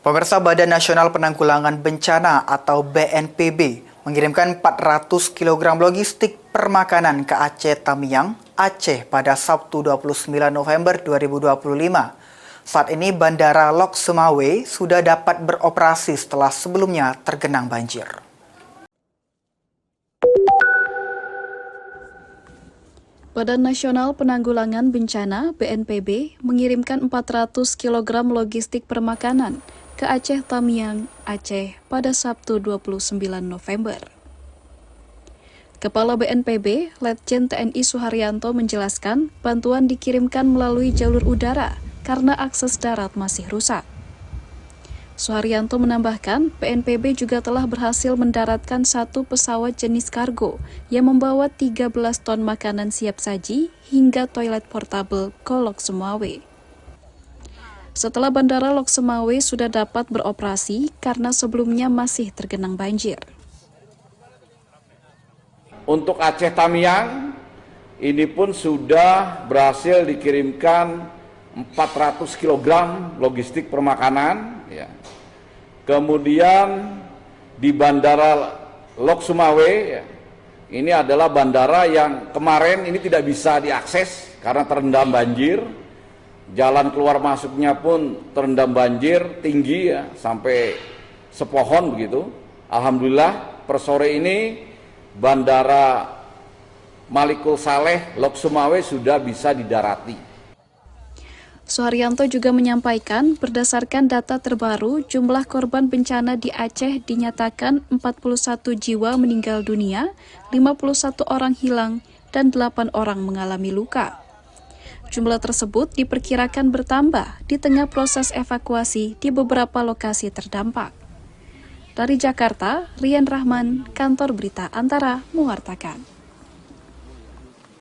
Pemirsa, Badan Nasional Penanggulangan Bencana atau BNPB mengirimkan 400 kg logistik permakanan ke Aceh Tamiang, Aceh pada Sabtu 29 November 2025. Saat ini Bandara Lok Sumawe sudah dapat beroperasi setelah sebelumnya tergenang banjir. Badan Nasional Penanggulangan Bencana (BNPB) mengirimkan 400 kg logistik permakanan ke Aceh Tamiang, Aceh pada Sabtu 29 November. Kepala BNPB, Letjen TNI Suharyanto menjelaskan bantuan dikirimkan melalui jalur udara karena akses darat masih rusak. Suharyanto menambahkan, BNPB juga telah berhasil mendaratkan satu pesawat jenis kargo yang membawa 13 ton makanan siap saji hingga toilet portable ke Lok Sumawe. Setelah Bandara Lok Sumawe sudah dapat beroperasi karena sebelumnya masih tergenang banjir. Untuk Aceh Tamiang, ini pun sudah berhasil dikirimkan 400 kg logistik permakanan. Ya. Kemudian di Bandara Lok Sumawe, ya, ini adalah bandara yang kemarin ini tidak bisa diakses karena terendam banjir. Jalan keluar masuknya pun terendam banjir tinggi, ya, sampai sepohon begitu. Alhamdulillah per sore ini Bandara Malikul Saleh Lok Sumawe sudah bisa didarati. Suharyanto juga menyampaikan berdasarkan data terbaru jumlah korban bencana di Aceh dinyatakan 41 jiwa meninggal dunia, 51 orang hilang, dan 8 orang mengalami luka. Jumlah tersebut diperkirakan bertambah di tengah proses evakuasi di beberapa lokasi terdampak. Dari Jakarta, Rian Rahman, Kantor Berita Antara, mewartakan.